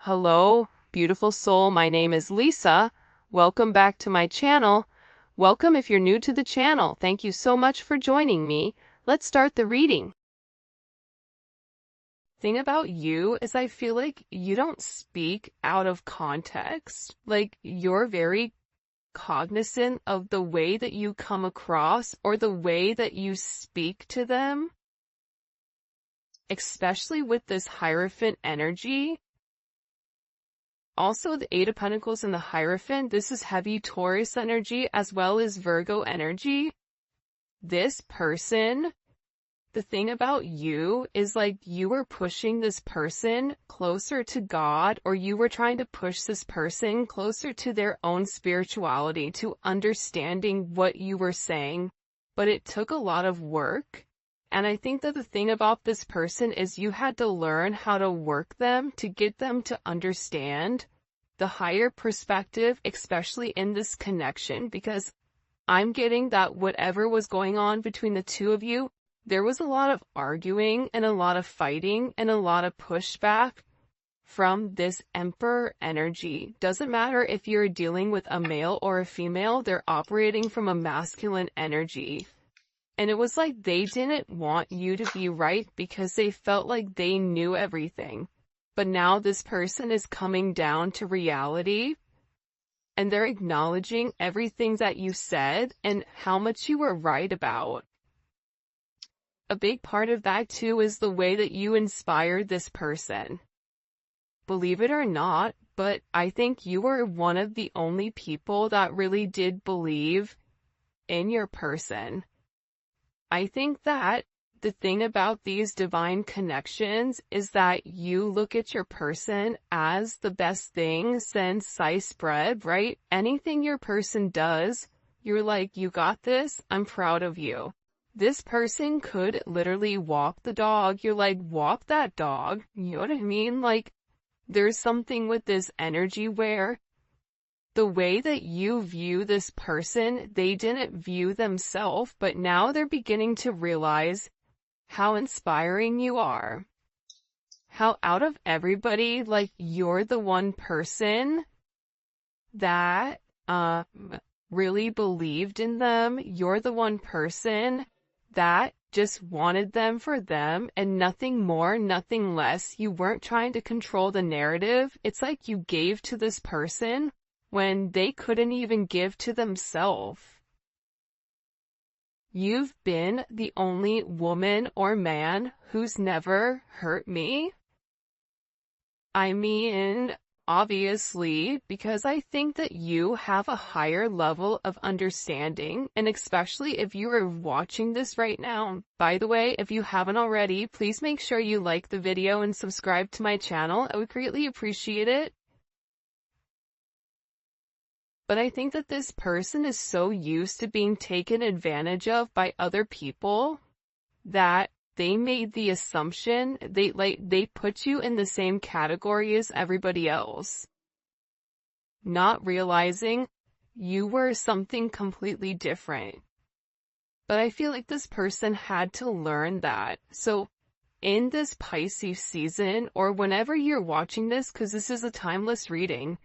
Hello, beautiful soul. My name is Lisa. Welcome back to my channel. Welcome if you're new to the channel. Thank you so much for joining me. Let's start the reading. Thing about you is I feel like you don't speak out of context. Like you're very cognizant of the way that you come across or the way that you speak to them, especially with this Hierophant energy. Also, the Eight of Pentacles and the Hierophant, this is heavy Taurus energy as well as Virgo energy. This person, the thing about you is like you were pushing this person closer to God, or you were trying to push this person closer to their own spirituality, to understanding what you were saying. But it took a lot of work. And I think that the thing about this person is you had to learn how to work them to get them to understand the higher perspective, especially in this connection, because I'm getting that whatever was going on between the two of you, there was a lot of arguing and a lot of fighting and a lot of pushback from this Emperor energy. Doesn't matter if you're dealing with a male or a female, they're operating from a masculine energy. And it was like they didn't want you to be right because they felt like they knew everything. But now this person is coming down to reality and they're acknowledging everything that you said and how much you were right about. A big part of that too is the way that you inspired this person. Believe it or not, but I think you were one of the only people that really did believe in your person. I think that the thing about these divine connections is that you look at your person as the best thing since sliced bread, right? Anything your person does, you're like, you got this, I'm proud of you. This person could literally walk the dog, you're like, walk that dog, you know what I mean? Like, there's something with this energy where the way that you view this person, they didn't view themselves, but now they're beginning to realize how inspiring you are. How out of everybody, like, you're the one person that really believed in them. You're the one person that just wanted them for them and nothing more, nothing less. You weren't trying to control the narrative. It's like you gave to this person when they couldn't even give to themselves. You've been the only woman or man who's never hurt me. I mean, obviously, because I think that you have a higher level of understanding, and especially if you are watching this right now. By the way, if you haven't already, please make sure you like the video and subscribe to my channel. I would greatly appreciate it. But I think that this person is so used to being taken advantage of by other people that they made the assumption they put you in the same category as everybody else, not realizing you were something completely different. But I feel like this person had to learn that. So in this Pisces season, or whenever you're watching this, because this is a timeless reading,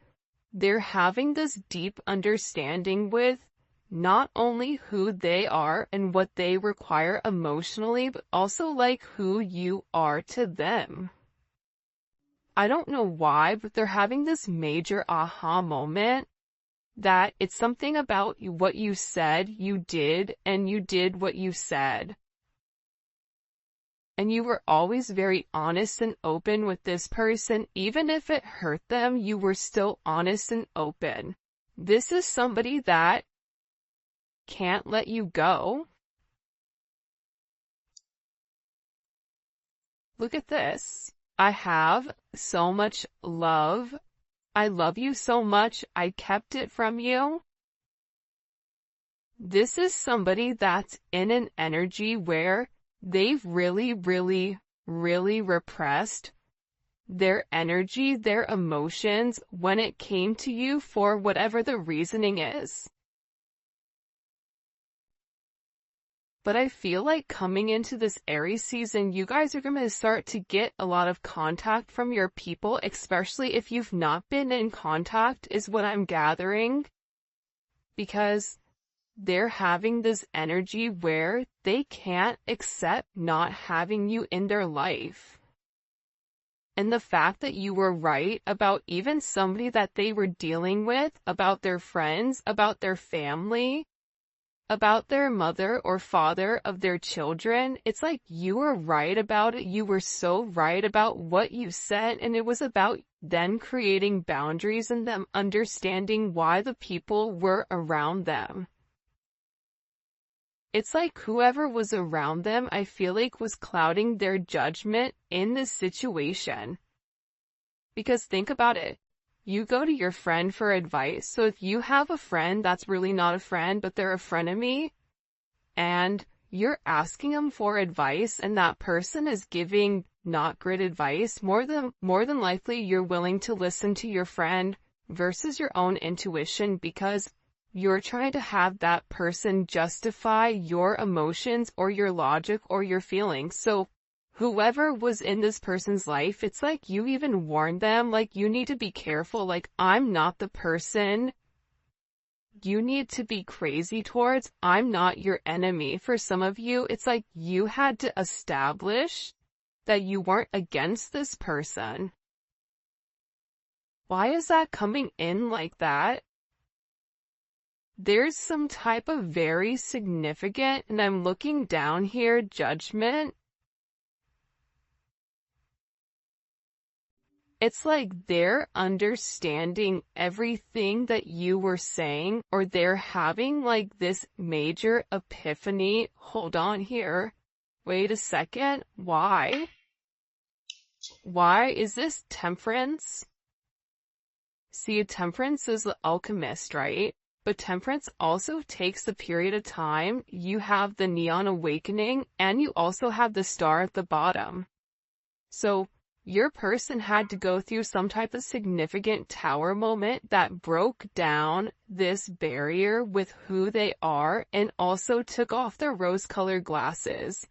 they're having this deep understanding with not only who they are and what they require emotionally, but also like who you are to them. I don't know why, but they're having this major aha moment that it's something about what you said you did, and you did what you said. And you were always very honest and open with this person. Even if it hurt them, you were still honest and open. This is somebody that can't let you go. Look at this. I have so much love. I love you so much. I kept it from you. This is somebody that's in an energy where they've really repressed their energy, their emotions when it came to you for whatever the reasoning is. But I feel like coming into this Aries season, you guys are going to start to get a lot of contact from your people, especially if you've not been in contact, is what I'm gathering. Because they're having this energy where they can't accept not having you in their life. And the fact that you were right about even somebody that they were dealing with, about their friends, about their family, about their mother or father of their children, it's like you were right about it. You were so right about what you said, and it was about them creating boundaries and them understanding why the people were around them. It's like whoever was around them, I feel like, was clouding their judgment in this situation. Because think about it. You go to your friend for advice. So if you have a friend that's really not a friend, but they're a frenemy, and you're asking them for advice and that person is giving not great advice, more than likely you're willing to listen to your friend versus your own intuition, because you're trying to have that person justify your emotions or your logic or your feelings. So whoever was in this person's life, it's like you even warned them, like, you need to be careful, like, I'm not the person you need to be crazy towards. I'm not your enemy. For some of you, it's like you had to establish that you weren't against this person. Why is that coming in like that? There's some type of very significant, and I'm looking down here, judgment. It's like they're understanding everything that you were saying, or they're having like this major epiphany. Hold on here. Wait a second. Why? Why is this Temperance? See, Temperance is the alchemist, right? But Temperance also takes a period of time. You have the Neon Awakening, and you also have the Star at the bottom. So your person had to go through some type of significant tower moment that broke down this barrier with who they are and also took off their rose-colored glasses.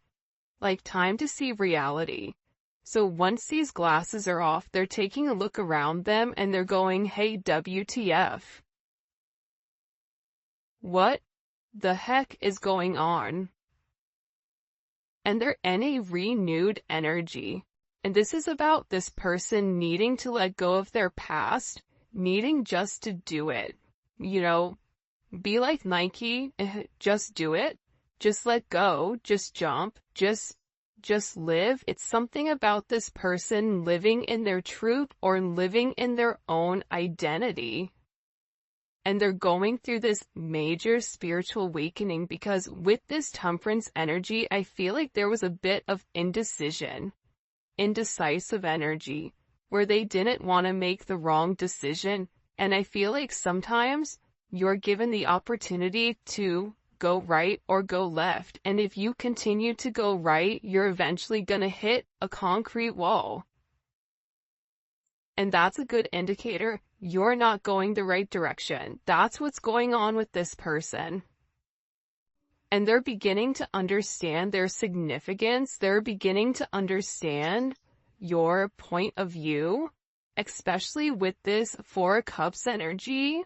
Like, time to see reality. So once these glasses are off, they're taking a look around them and they're going, hey, WTF. What the heck is going on? And they're in a renewed energy. And this is about this person needing to let go of their past, needing just to do it. You know, be like Nike, just do it. Just let go, just jump, just live. It's something about this person living in their truth or living in their own identity. And they're going through this major spiritual awakening because with this Temperance energy, I feel like there was a bit of indecision, indecisive energy, where they didn't want to make the wrong decision. And I feel like sometimes you're given the opportunity to go right or go left. And if you continue to go right, you're eventually going to hit a concrete wall. And that's a good indicator you're not going the right direction. That's what's going on with this person. And they're beginning to understand their significance. They're beginning to understand your point of view, especially with this Four of Cups energy.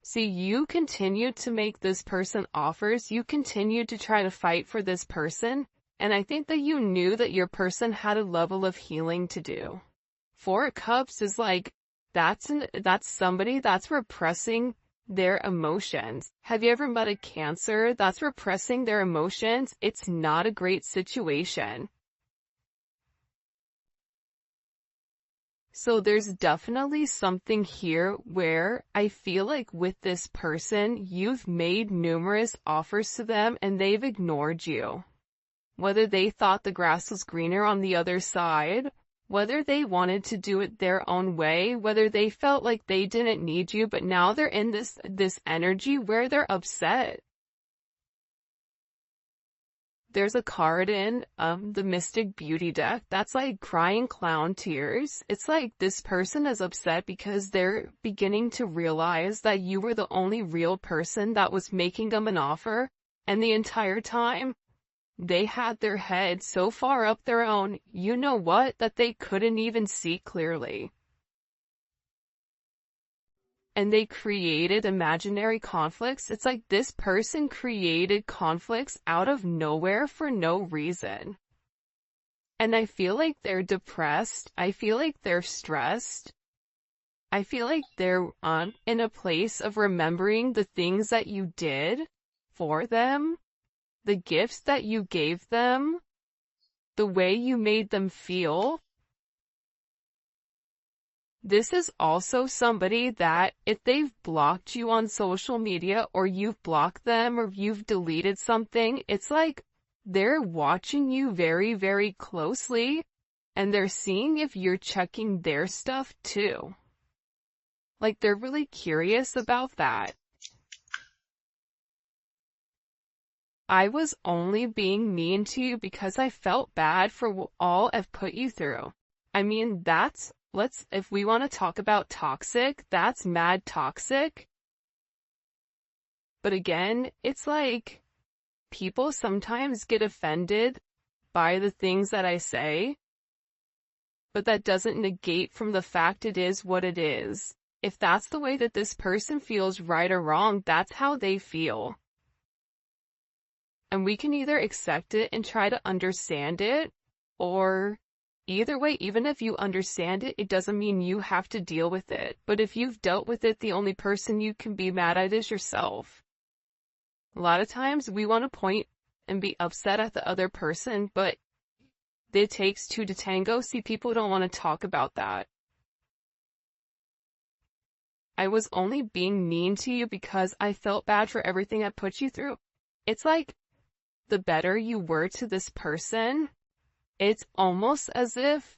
See, you continue to make this person offers. You continue to try to fight for this person. And I think that you knew that your person had a level of healing to do. Four of Cups is like, that's somebody that's repressing their emotions. Have you ever met a Cancer that's repressing their emotions? It's not a great situation. So there's definitely something here where I feel like with this person, you've made numerous offers to them and they've ignored you. Whether they thought the grass was greener on the other side, whether they wanted to do it their own way, whether they felt like they didn't need you, but now they're in this energy where they're upset. There's a card in the Mystic Beauty deck that's like crying clown tears. It's like this person is upset because they're beginning to realize that you were the only real person that was making them an offer. And the entire time, they had their head so far up their own, you know what, that they couldn't even see clearly. And they created imaginary conflicts. It's like this person created conflicts out of nowhere for no reason. And I feel like they're depressed. I feel like they're stressed. I feel like they're in a place of remembering the things that you did for them, the gifts that you gave them, the way you made them feel. This is also somebody that if they've blocked you on social media or you've blocked them or you've deleted something, it's like they're watching you very, very closely and they're seeing if you're checking their stuff too. Like they're really curious about that. I was only being mean to you because I felt bad for all I've put you through. I mean, if we want to talk about toxic, that's mad toxic. But again, it's like, people sometimes get offended by the things that I say, but that doesn't negate from the fact it is what it is. If that's the way that this person feels, right or wrong, that's how they feel. And we can either accept it and try to understand it, or either way, even if you understand it, it doesn't mean you have to deal with it. But if you've dealt with it, the only person you can be mad at is yourself. A lot of times we want to point and be upset at the other person, but it takes two to tango. See, people don't want to talk about that. I was only being mean to you because I felt bad for everything I put you through. It's like, the better you were to this person, it's almost as if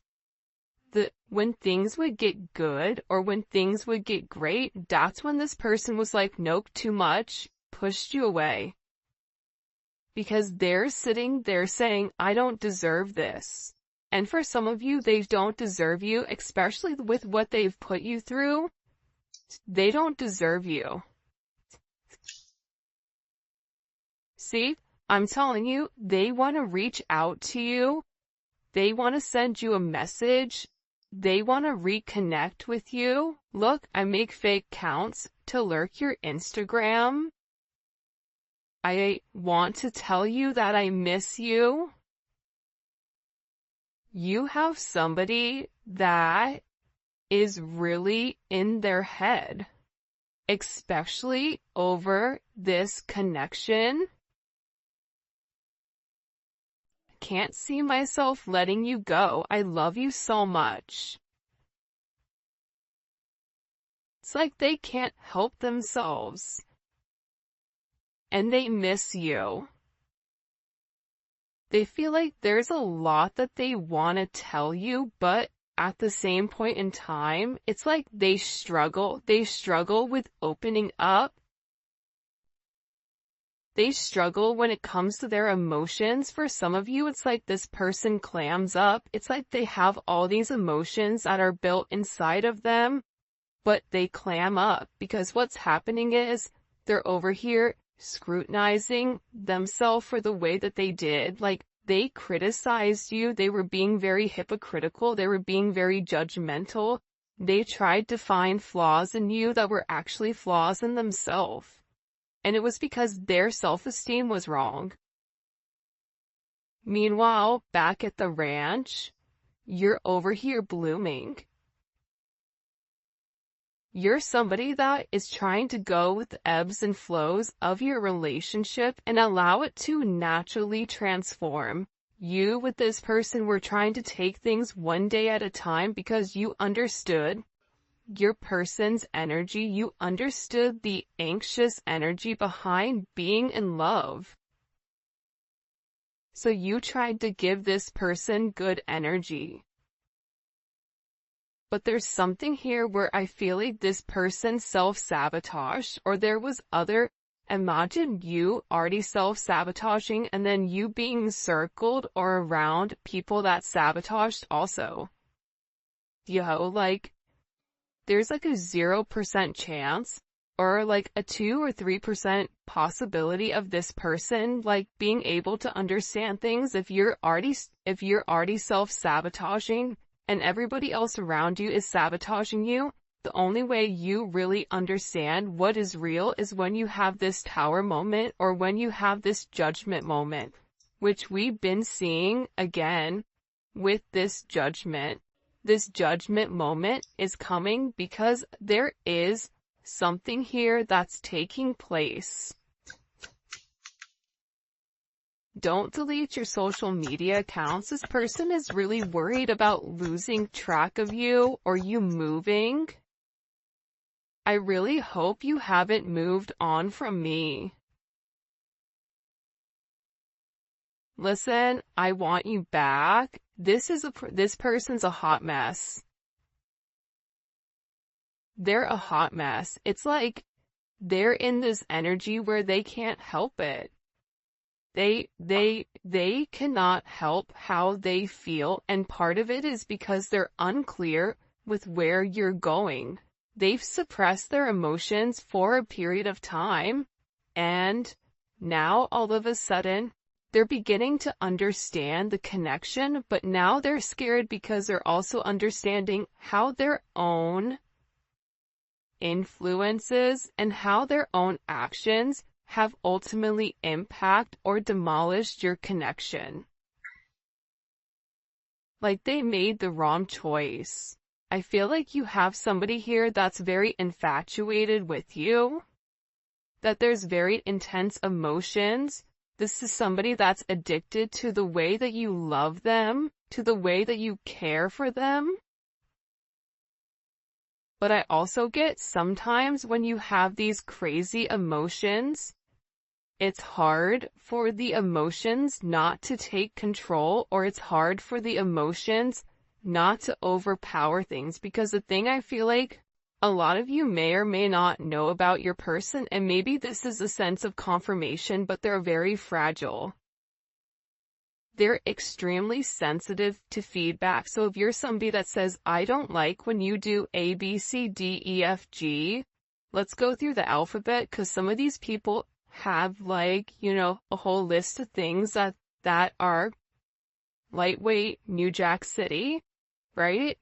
when things would get good or when things would get great, that's when this person was like, nope, too much, pushed you away. Because they're sitting there saying, I don't deserve this. And for some of you, they don't deserve you, especially with what they've put you through. They don't deserve you. See? I'm telling you, they want to reach out to you. They want to send you a message. They want to reconnect with you. Look, I make fake accounts to lurk your Instagram. I want to tell you that I miss you. You have somebody that is really in their head, especially over this connection. Can't see myself letting you go. I love you so much. It's like they can't help themselves. And they miss you. They feel like there's a lot that they want to tell you, but at the same point in time, it's like they struggle. They struggle with opening up. They struggle when it comes to their emotions. For some of you, it's like this person clams up. It's like they have all these emotions that are built inside of them, but they clam up because what's happening is they're over here scrutinizing themselves for the way that they did. Like, they criticized you. They were being very hypocritical. They were being very judgmental. They tried to find flaws in you that were actually flaws in themselves. And it was because their self-esteem was wrong. Meanwhile, back at the ranch, you're over here blooming. You're somebody that is trying to go with the ebbs and flows of your relationship and allow it to naturally transform. You with this person were trying to take things one day at a time because you understood your person's energy. You understood the anxious energy behind being in love. So you tried to give this person good energy. But there's something here where I feel like this person self-sabotaged, or there was imagine you already self-sabotaging and then you being circled or around people that sabotaged also. Like, there's like a 0% chance or like a 2 or 3% possibility of this person like being able to understand things. If you're already self-sabotaging and everybody else around you is sabotaging you, the only way you really understand what is real is when you have this tower moment or when you have this judgment moment, which we've been seeing again with this judgment. This judgment moment is coming because there is something here that's taking place. Don't delete your social media accounts. This person is really worried about losing track of you or you moving. I really hope you haven't moved on from me. Listen, I want you back. This person's a hot mess. They're a hot mess. It's like they're in this energy where they can't help it. They cannot help how they feel, and part of it is because they're unclear with where you're going. They've suppressed their emotions for a period of time, and now all of a sudden, they're beginning to understand the connection, but now they're scared because they're also understanding how their own influences and how their own actions have ultimately impact or demolished your connection. Like they made the wrong choice. I feel like you have somebody here that's very infatuated with you, that there's very intense emotions. This is somebody that's addicted to the way that you love them, to the way that you care for them. But I also get sometimes when you have these crazy emotions, it's hard for the emotions not to take control, or it's hard for the emotions not to overpower things, because the thing I feel like a lot of you may or may not know about your person, and maybe this is a sense of confirmation, but they're very fragile. They're extremely sensitive to feedback. So if you're somebody that says, I don't like when you do A, B, C, D, E, F, G, let's go through the alphabet, because some of these people have like, you know, a whole list of things that are lightweight New Jack City, right?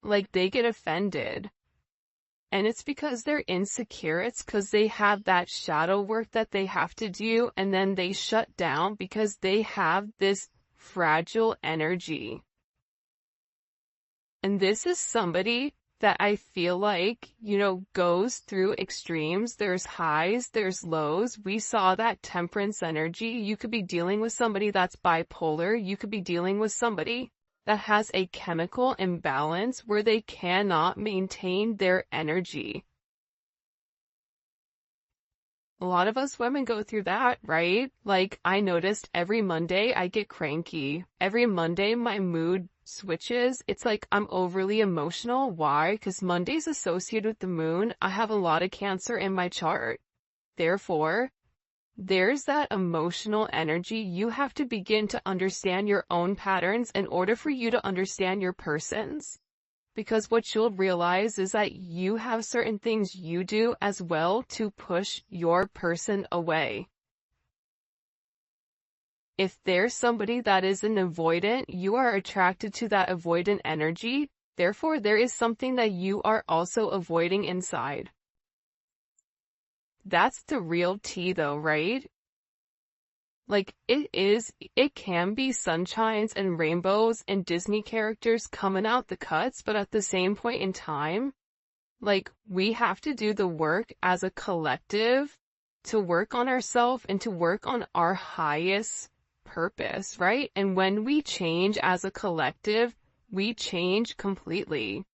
Like they get offended. And it's because they're insecure. It's because they have that shadow work that they have to do, and then they shut down because they have this fragile energy. And this is somebody that I feel like, you know, goes through extremes. There's highs, there's lows. We saw that temperance energy. You could be dealing with somebody that's bipolar. You could be dealing with somebody that has a chemical imbalance where they cannot maintain their energy. A lot of us women go through that, right? Like, I noticed every Monday I get cranky. Every Monday my mood switches. It's like I'm overly emotional. Why? Because Monday's associated with the moon. I have a lot of Cancer in my chart. Therefore, there's that emotional energy. You have to begin to understand your own patterns in order for you to understand your person's. Because what you'll realize is that you have certain things you do as well to push your person away. If there's somebody that is an avoidant, you are attracted to that avoidant energy. Therefore, there is something that you are also avoiding inside. That's the real tea though, right? Like, it can be sunshines and rainbows and Disney characters coming out the cuts, but at the same point in time, like, we have to do the work as a collective to work on ourselves and to work on our highest purpose, right? And when we change as a collective, we change completely.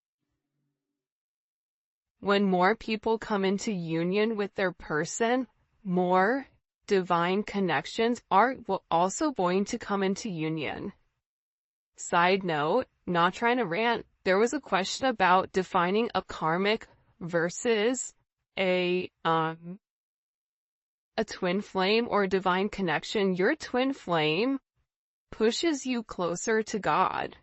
When more people come into union with their person, more divine connections are also going to come into union. Side note, not trying to rant, there was a question about defining a karmic versus a twin flame or a divine connection. Your twin flame pushes you closer to God.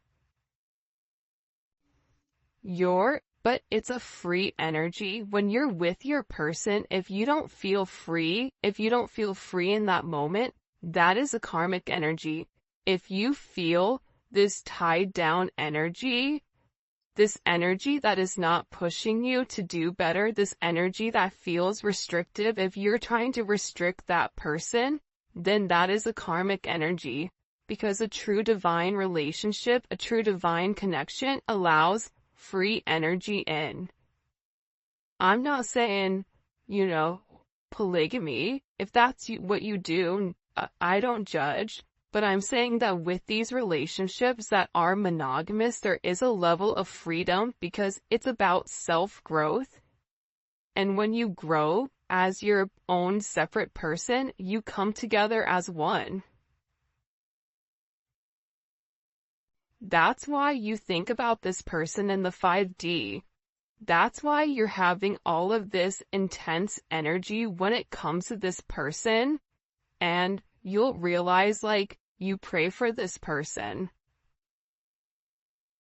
Your but it's a free energy. When you're with your person, if you don't feel free in that moment, that is a karmic energy. If you feel this tied down energy, this energy that is not pushing you to do better, this energy that feels restrictive, if you're trying to restrict that person, then that is a karmic energy. Because a true divine relationship, a true divine connection allows free energy in. I'm not saying, polygamy. If that's what you do, I don't judge. But I'm saying that with these relationships that are monogamous, there is a level of freedom because it's about self-growth. And when you grow as your own separate person, you come together as one. That's why you think about this person in the 5D. That's why you're having all of this intense energy when it comes to this person. And you'll realize, you pray for this person.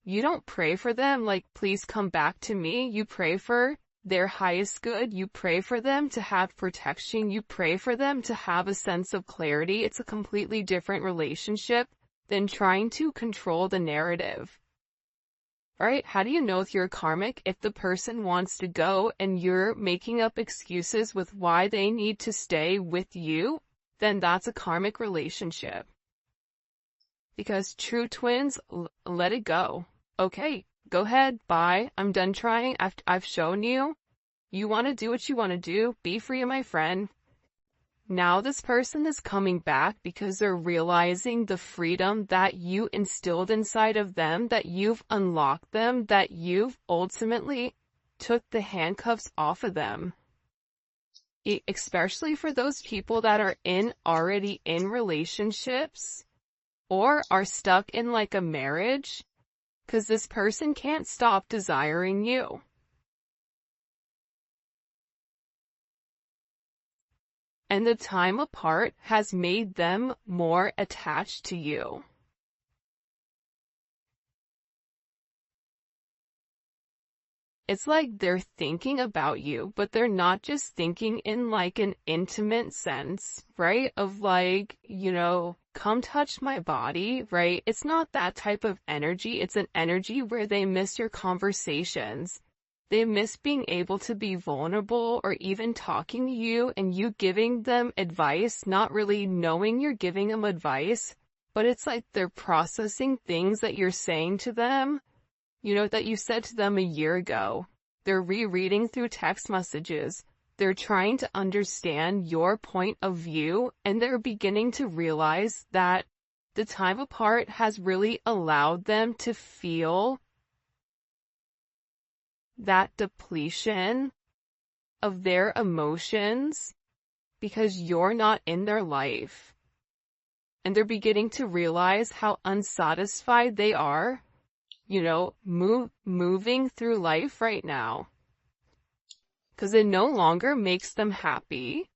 You don't pray for them please come back to me. You pray for their highest good. You pray for them to have protection. You pray for them to have a sense of clarity. It's a completely different relationship than trying to control the narrative. Alright, how do you know if you're karmic? If the person wants to go and you're making up excuses with why they need to stay with you, then that's a karmic relationship. Because true twins, let it go. Okay, go ahead, bye, I'm done trying, I've shown you. You want to do what you want to do, be free, my friend. Now this person is coming back because they're realizing the freedom that you instilled inside of them, that you've unlocked them, that you've ultimately took the handcuffs off of them. Especially for those people that are already in relationships or are stuck in a marriage, because this person can't stop desiring you. And the time apart has made them more attached to you. It's like they're thinking about you, but they're not just thinking in an intimate sense, right? Of come touch my body, right? It's not that type of energy. It's an energy where they miss your conversations. They miss being able to be vulnerable or even talking to you and you giving them advice, not really knowing you're giving them advice, but it's like they're processing things that you're saying to them, that you said to them a year ago. They're rereading through text messages. They're trying to understand your point of view, and they're beginning to realize that the time apart has really allowed them to feel that depletion of their emotions because you're not in their life. And they're beginning to realize how unsatisfied they are, moving through life right now. Because it no longer makes them happy.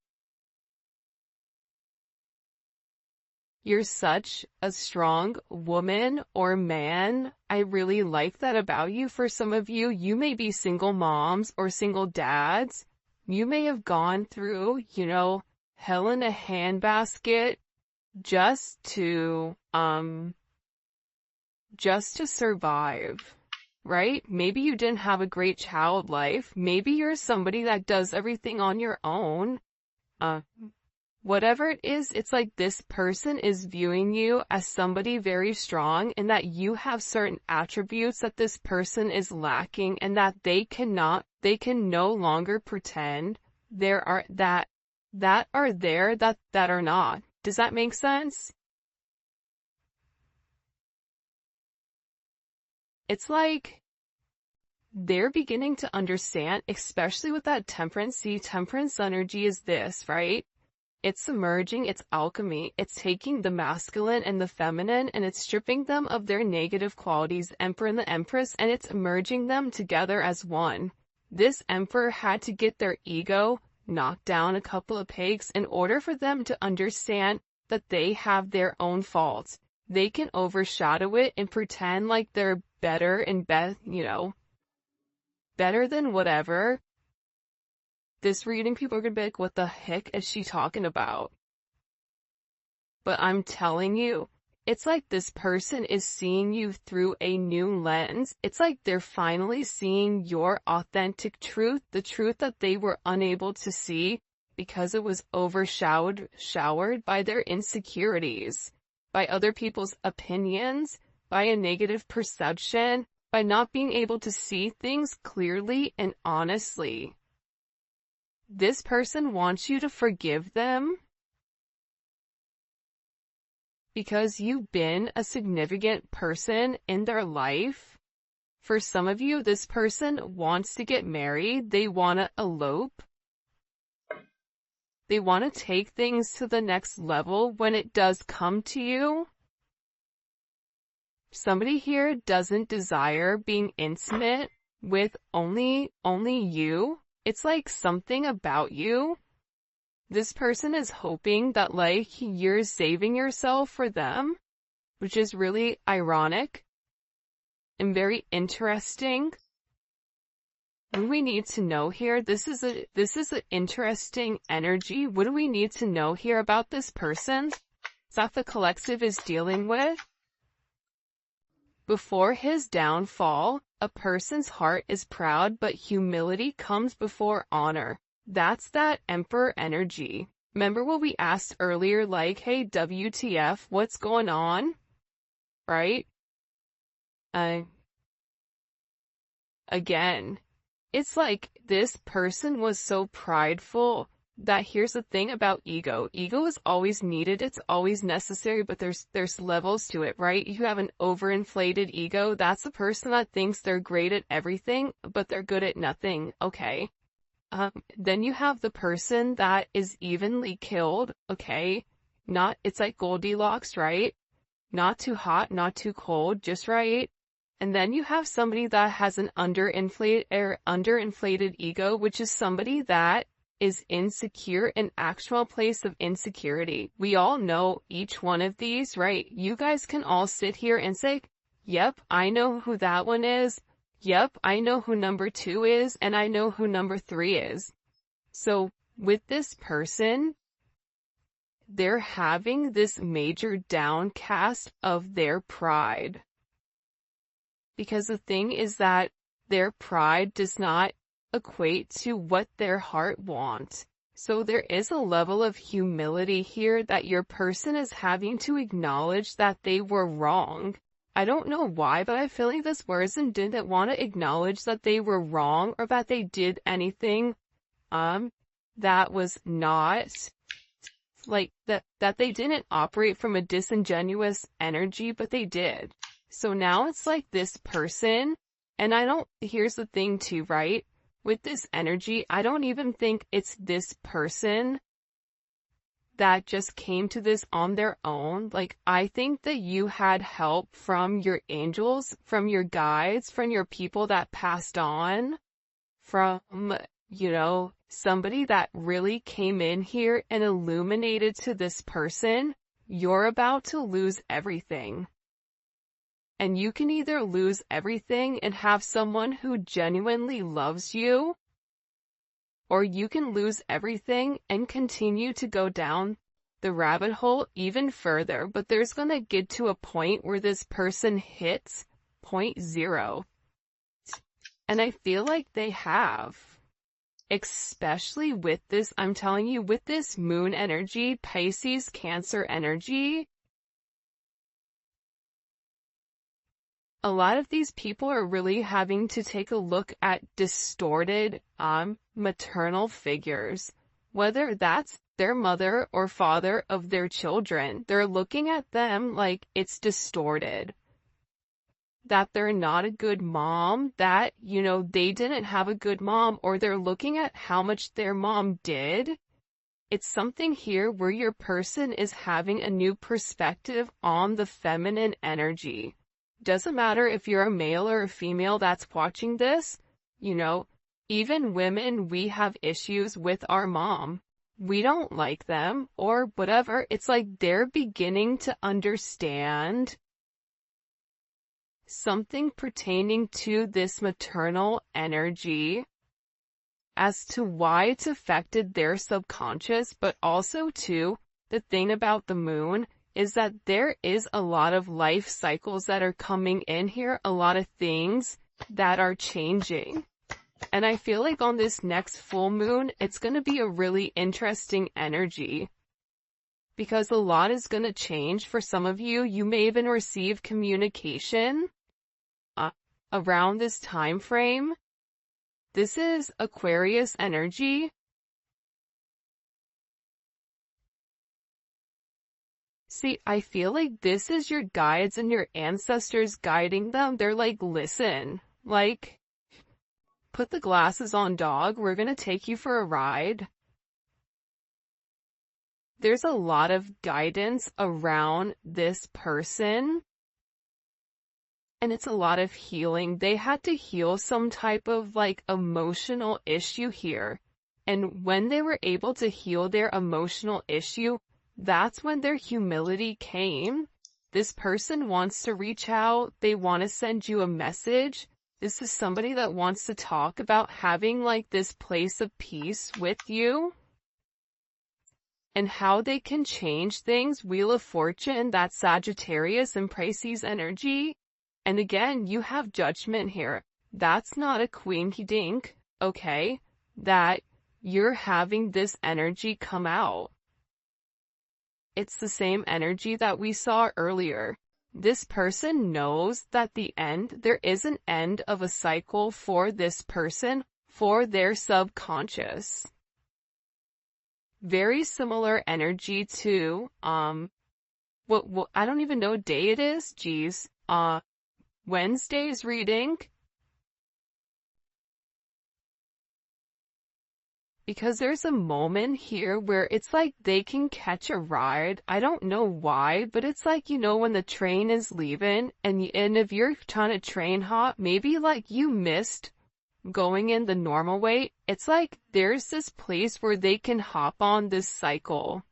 You're such a strong woman or man. I really like that about you. For some of you, you may be single moms or single dads. You may have gone through, hell in a handbasket just to survive, right? Maybe you didn't have a great child life. Maybe you're somebody that does everything on your own. Whatever it is, it's like this person is viewing you as somebody very strong and that you have certain attributes that this person is lacking and that they can no longer pretend that are not. Does that make sense? It's like they're beginning to understand, especially with that temperance. See, temperance energy is this, right? It's submerging, it's alchemy, it's taking the masculine and the feminine and it's stripping them of their negative qualities, the emperor and the empress, and it's merging them together as one. This emperor had to get their ego knocked down a couple of pegs in order for them to understand that they have their own faults. They can overshadow it and pretend like they're better and better than whatever. This reading, people are gonna be like, what the heck is she talking about? But I'm telling you, it's like this person is seeing you through a new lens. It's like they're finally seeing your authentic truth, the truth that they were unable to see because it was showered by their insecurities, by other people's opinions, by a negative perception, by not being able to see things clearly and honestly. This person wants you to forgive them because you've been a significant person in their life. For some of you, this person wants to get married. They want to elope. They want to take things to the next level when it does come to you. Somebody here doesn't desire being intimate with only you. It's like something about you. This person is hoping that like you're saving yourself for them, which is really ironic and very interesting. What do we need to know here? This is an interesting energy. What do we need to know here about this person that the collective is dealing with? Before his downfall, a person's heart is proud, but humility comes before honor. That's that Emperor energy. Remember what we asked earlier, like, hey, WTF, what's going on? Right? Again, it's like this person was so prideful that here's the thing about ego. Ego is always needed. It's always necessary, but there's levels to it, right? You have an overinflated ego. That's the person that thinks they're great at everything, but they're good at nothing. Okay. Then you have the person that is evenly killed. Okay. It's like Goldilocks, right? Not too hot, not too cold, just right. And then you have somebody that has an underinflated ego, which is somebody that is insecure, an actual place of insecurity. We all know each one of these, right? You guys can all sit here and say, yep, I know who that one is. Yep, I know who number 2 is, and I know who number 3 is. So with this person, they're having this major downcast of their pride. Because the thing is that their pride does not equate to what their heart wants. So there is a level of humility here that your person is having to acknowledge that they were wrong. I don't know why, but I feel like this person didn't want to acknowledge that they were wrong or that they did anything that was not like that they didn't operate from a disingenuous energy, but they did. So now it's like this person, and here's the thing too, right? With this energy, I don't even think it's this person that just came to this on their own. Like, I think that you had help from your angels, from your guides, from your people that passed on, from, somebody that really came in here and illuminated to this person. You're about to lose everything. And you can either lose everything and have someone who genuinely loves you, or you can lose everything and continue to go down the rabbit hole even further. But there's going to get to a point where this person hits point 0. And I feel like they have. Especially with this, I'm telling you, with this moon energy, Pisces, Cancer energy, a lot of these people are really having to take a look at distorted maternal figures, whether that's their mother or father of their children. They're looking at them like it's distorted, that they're not a good mom, that, they didn't have a good mom, or they're looking at how much their mom did. It's something here where your person is having a new perspective on the feminine energy. Doesn't matter if you're a male or a female that's watching this, even women, we have issues with our mom. We don't like them or whatever. It's like they're beginning to understand something pertaining to this maternal energy as to why it's affected their subconscious, but also too, the thing about the moon is that there is a lot of life cycles that are coming in here, a lot of things that are changing. And I feel like on this next full moon, it's going to be a really interesting energy because a lot is going to change. For some of you, you may even receive communication around this time frame. This is Aquarius energy. See, I feel like this is your guides and your ancestors guiding them. They're like, listen, like, put the glasses on, dog. We're going to take you for a ride. There's a lot of guidance around this person. And it's a lot of healing. They had to heal some type of like emotional issue here. And when they were able to heal their emotional issue, that's when their humility came. This person wants to reach out. They want to send you a message. This is somebody that wants to talk about having like this place of peace with you and how they can change things. Wheel of Fortune, that's Sagittarius and Pisces energy. And again, you have Judgment here. That's not a quinky dink, okay? That you're having this energy come out. It's the same energy that we saw earlier. This person knows that there is an end of a cycle for this person, for their subconscious. Very similar energy to, I don't even know what day it is. Geez. Wednesday's reading. Because there's a moment here where it's like they can catch a ride. I don't know why, but it's like, you know, when the train is leaving and if you're trying to train hop, maybe like you missed going in the normal way. It's like there's this place where they can hop on this cycle.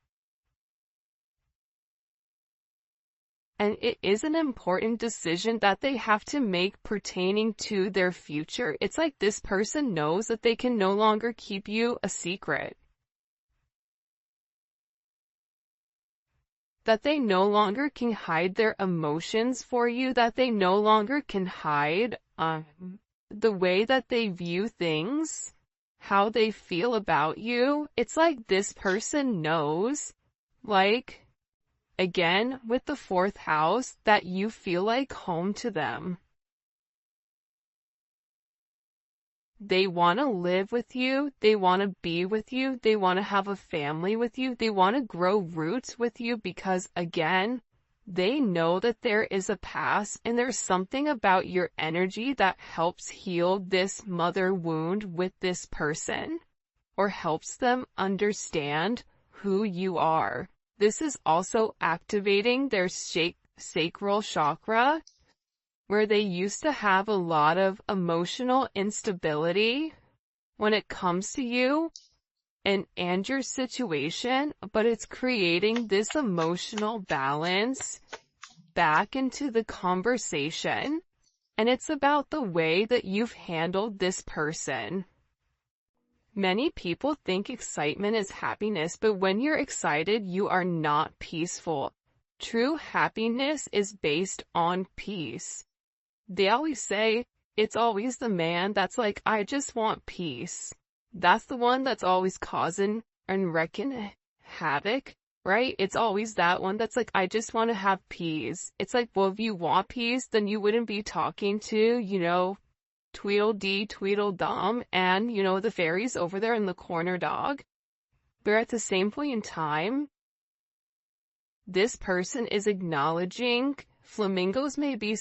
And it is an important decision that they have to make pertaining to their future. It's like this person knows that they can no longer keep you a secret. That they no longer can hide their emotions for you, that they no longer can hide the way that they view things, how they feel about you. It's like this person knows, like, again, with the 4th house, that you feel like home to them. They want to live with you. They want to be with you. They want to have a family with you. They want to grow roots with you because, again, they know that there is a past and there's something about your energy that helps heal this mother wound with this person or helps them understand who you are. This is also activating their sacral chakra, where they used to have a lot of emotional instability when it comes to you and your situation, but it's creating this emotional balance back into the conversation, and it's about the way that you've handled this person. Many people think excitement is happiness, but when you're excited, you are not peaceful. True happiness is based on peace. They always say, it's always the man that's like, I just want peace. That's the one that's always causing and wrecking havoc, right? It's always that one that's like, I just want to have peace. It's like, well, if you want peace, then you wouldn't be talking to, you know, Tweedledee, Tweedledum, and, you know, the fairies over there in the corner, dog. But at the same point in time, this person is acknowledging flamingos may be